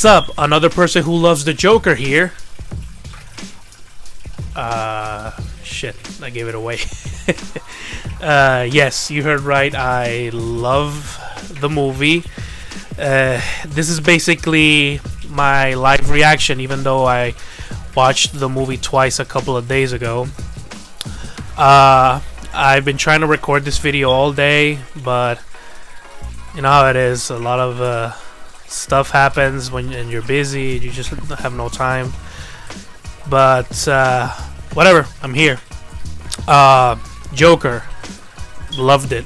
What's up? Another person who loves the Joker here. Shit, I gave it away. Yes, you heard right. I love the movie. This is basically my live reaction, even though I watched the movie twice a couple of days ago. I've been trying to record this video all day, but you know how it is. A lot of stuff happens when you're busy. You just have no time. But whatever, I'm here. Joker, loved it.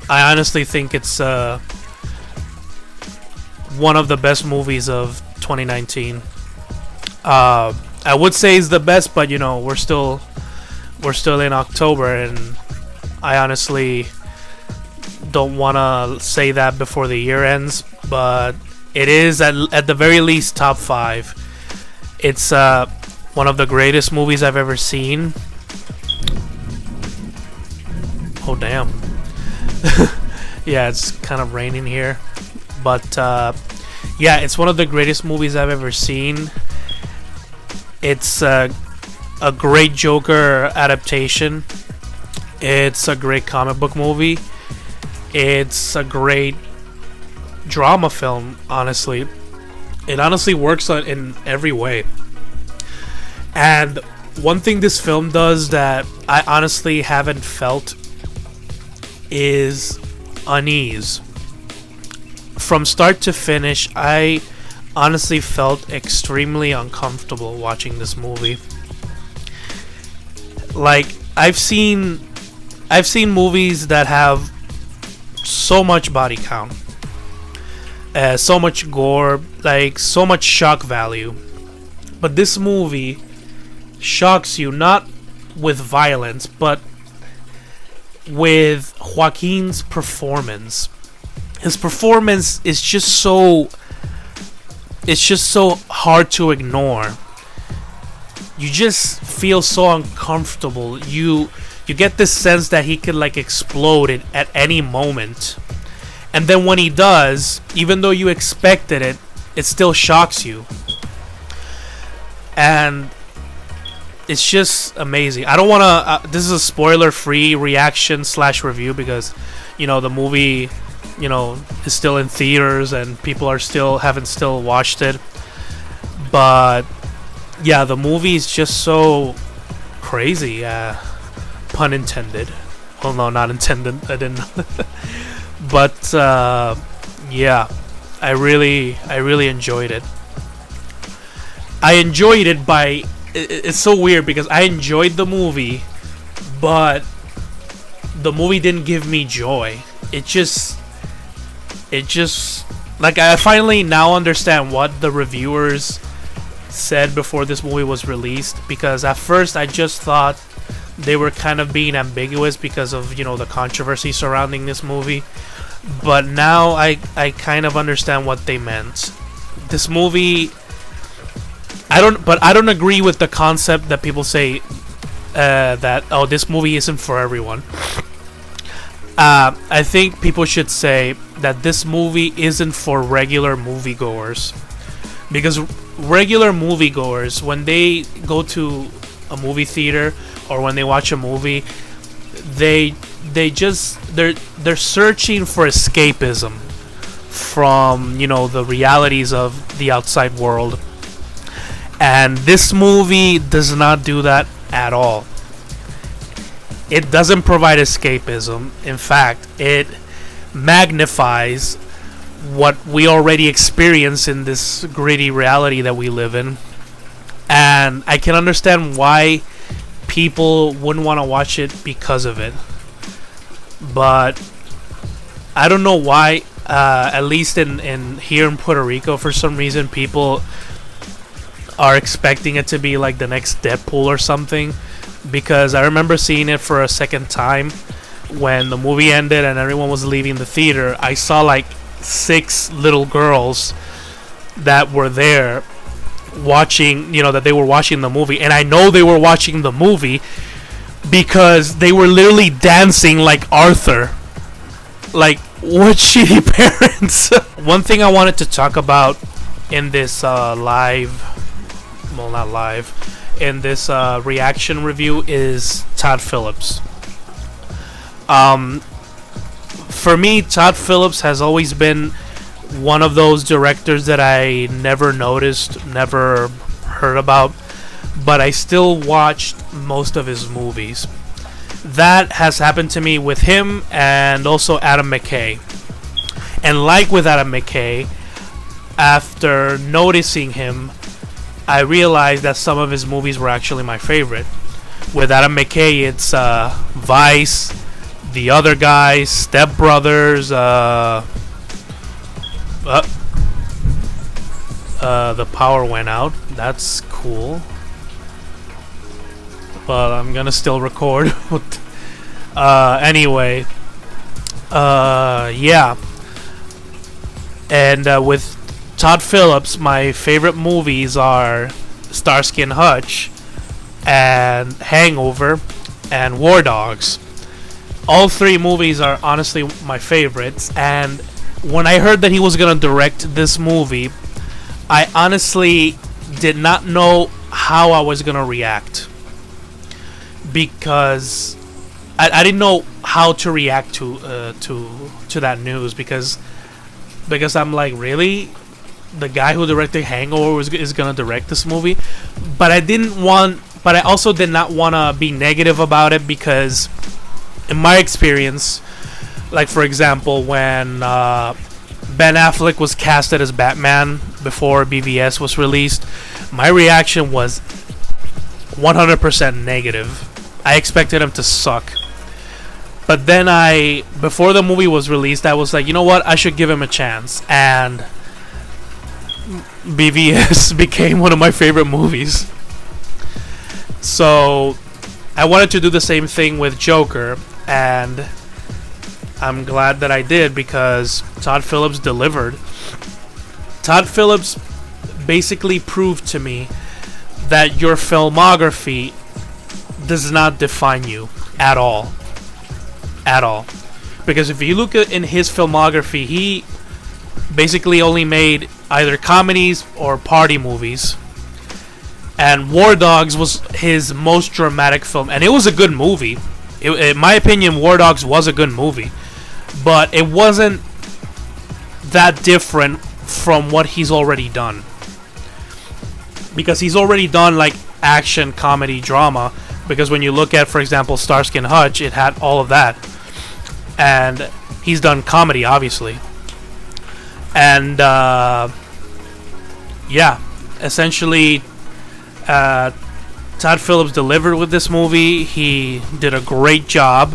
I honestly think it's one of the best movies of 2019. I would say it's the best, but you know we're still in October, and I honestly don't want to say that before the year ends, but it is at the very least top 5. It's one of the greatest movies I've ever seen. Oh damn. Yeah, it's kind of raining here, but yeah, it's one of the greatest movies I've ever seen. It's a great Joker adaptation. It's a great comic book movie. It's a great drama film, honestly. It honestly works in every way. And one thing this film does that I honestly haven't felt is unease. From start to finish, I honestly felt extremely uncomfortable watching this movie. Like, I've seen movies that have so much body count, so much gore, like so much shock value. But this movie shocks you not with violence, but with Joaquin's performance. His performance is just so hard to ignore. You just feel so uncomfortable. You get this sense that he could like explode at any moment. And then when he does, even though you expected it, it still shocks you. And it's just amazing. I don't want to this is a spoiler-free reaction / review because you know the movie, you know, is still in theaters and people are haven't watched it. But yeah, the movie is just so crazy. Pun intended. Well, no, not intended. I didn't. But yeah, I really enjoyed it. I enjoyed it by. It's so weird because I enjoyed the movie, but the movie didn't give me joy. It just like I finally now understand what the reviewers said before this movie was released, because at first I just thought they were kind of being ambiguous because of, you know, the controversy surrounding this movie, but now I kind of understand what they meant. This movie, I don't agree with the concept that people say that this movie isn't for everyone. I think people should say that this movie isn't for regular moviegoers, because regular moviegoers, when they go to a movie theater or when they watch a movie, they're searching for escapism from, you know, the realities of the outside world. And this movie does not do that at all. It doesn't provide escapism. In fact, it magnifies what we already experience in this gritty reality that we live in. And I can understand why people wouldn't want to watch it because of it. But I don't know why, at least in here in Puerto Rico, for some reason, people are expecting it to be like the next Deadpool or something. Because I remember seeing it for a second time when the movie ended and everyone was leaving the theater. I saw like 6 little girls that were there watching, you know, that they were watching the movie. And I know they were watching the movie because they were literally dancing like Arthur. Like, what shitty parents. One thing I wanted to talk about in this well, not live, in this reaction review is Todd Phillips. For me, Todd Phillips has always been one of those directors that I never noticed, never heard about, but I still watched most of his movies. That has happened to me with him and also Adam McKay. And like with Adam McKay, after noticing him, I realized that some of his movies were actually my favorite. With Adam McKay, it's Vice, The Other Guys, Step Brothers, the power went out. That's cool. But I'm gonna still record. Anyway, yeah. And with Todd Phillips, my favorite movies are Starsky and Hutch, and Hangover, and War Dogs. All three movies are honestly my favorites, and when I heard that he was gonna direct this movie, I honestly did not know how I was gonna react, because I didn't know how to react to that news, because I'm like, really, the guy who directed Hangover is gonna direct this movie? But I also did not want to be negative about it, because in my experience, like for example, when Ben Affleck was casted as Batman before BVS was released, my reaction was 100% negative. I expected him to suck. But then before the movie was released, I was like, you know what, I should give him a chance. And BVS became one of my favorite movies. So I wanted to do the same thing with Joker, and I'm glad that I did, because Todd Phillips delivered. Todd Phillips basically proved to me that your filmography does not define you at all. At all. Because if you look in his filmography, he basically only made either comedies or party movies. And War Dogs was his most dramatic film, and it was a good movie. In my opinion, War Dogs was a good movie, but it wasn't that different from what he's already done. Because he's already done like action, comedy, drama. Because when you look at, for example, Starsky and Hutch, it had all of that. And he's done comedy, obviously. And yeah, essentially, Todd Phillips delivered with this movie. He did a great job.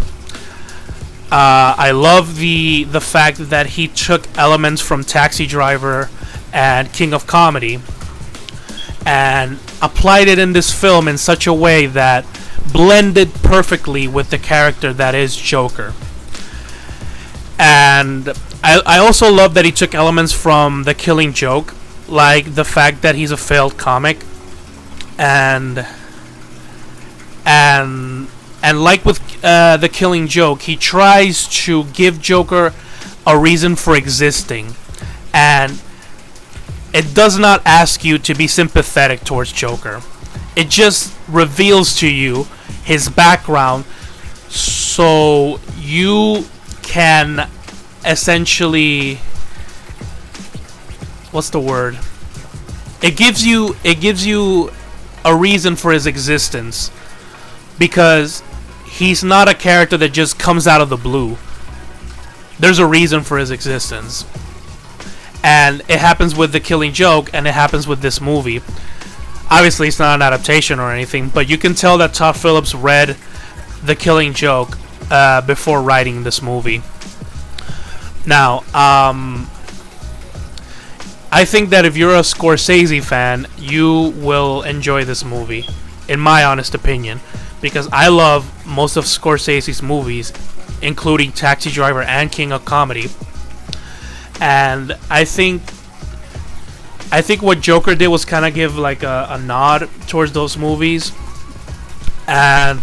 I love the fact that he took elements from Taxi Driver and King of Comedy and applied it in this film in such a way that blended perfectly with the character that is Joker. And I also love that he took elements from The Killing Joke, like the fact that he's a failed comic, and like with The Killing Joke, he tries to give Joker a reason for existing, and it does not ask you to be sympathetic towards Joker. It just reveals to you his background, so you can essentially, what's the word? It gives you a reason for his existence, because he's not a character that just comes out of the blue. There's a reason for his existence. And it happens with The Killing Joke, and it happens with this movie. Obviously, it's not an adaptation or anything, but you can tell that Todd Phillips read The Killing Joke before writing this movie. Now, I think that if you're a Scorsese fan, you will enjoy this movie, in my honest opinion, because I love most of Scorsese's movies, including Taxi Driver and King of Comedy. And I think what Joker did was kind of give like a nod towards those movies, and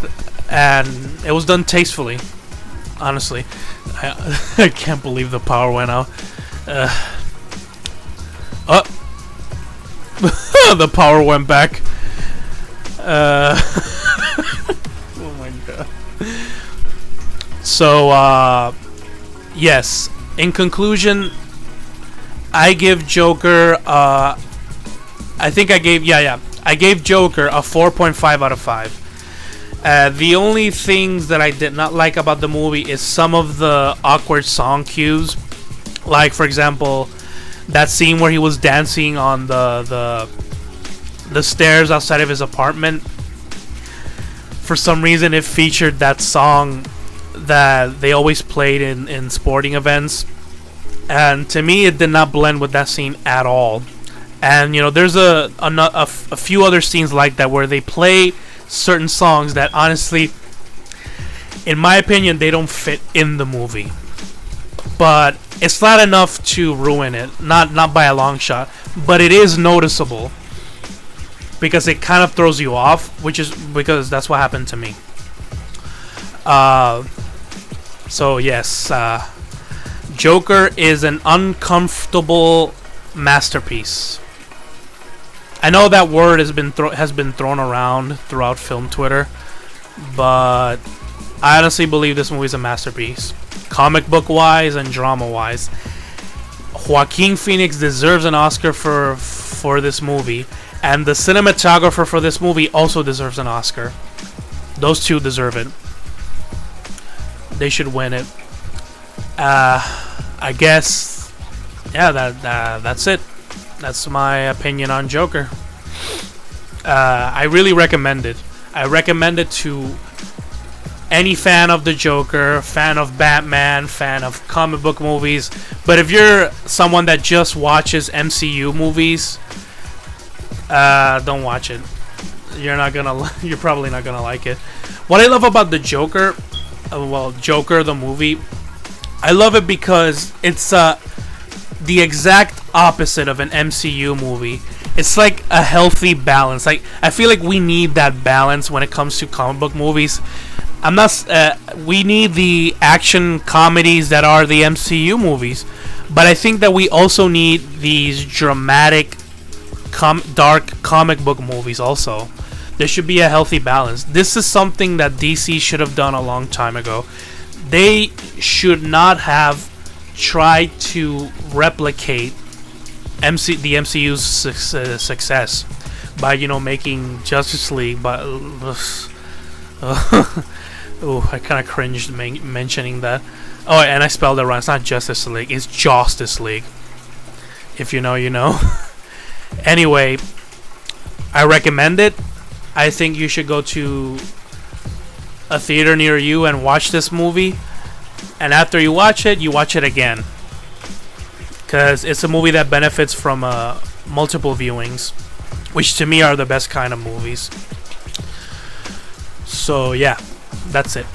it was done tastefully. Honestly, I can't believe the power went out. The power went back. Oh my god. So, yes. In conclusion, I give Joker. I think I gave. I gave Joker a 4.5 out of 5. The only things that I did not like about the movie is some of the awkward song cues. Like, for example, that scene where he was dancing on the stairs outside of his apartment. For some reason, it featured that song that they always played in sporting events. And to me, it did not blend with that scene at all. And, you know, there's a few other scenes like that where they play certain songs that, honestly, in my opinion, they don't fit in the movie. But it's not enough to ruin it. Not by a long shot. But it is noticeable. Because it kind of throws you off. Which is because that's what happened to me. So, yes. Joker is an uncomfortable masterpiece. I know that word has been thrown around throughout film Twitter, but I honestly believe this movie is a masterpiece, comic book wise and drama wise. Joaquin Phoenix deserves an Oscar for this movie, and the cinematographer for this movie also deserves an Oscar. Those two deserve it. They should win it. I guess, yeah, that's it. That's my opinion on Joker. I really recommend it. I recommend it to any fan of the Joker, fan of Batman, fan of comic book movies. But if you're someone that just watches MCU movies, don't watch it. You're probably not gonna like it. What I love about the Joker, Joker the movie, I love it because it's the exact opposite of an MCU movie. It's like a healthy balance. Like, I feel like we need that balance when it comes to comic book movies. We need the action comedies that are the MCU movies, but I think that we also need these dramatic, dark comic book movies also. There should be a healthy balance. This is something that DC should have done a long time ago. They should not have tried to replicate the MCU's success by, you know, making Justice League. But I kind of cringed mentioning that. Oh, and I spelled it wrong. It's not Justice League. It's Justice League. If you know, you know. Anyway, I recommend it. I think you should go to a theater near you and watch this movie. And after you watch it again. Because it's a movie that benefits from multiple viewings, which to me are the best kind of movies. So, yeah, that's it.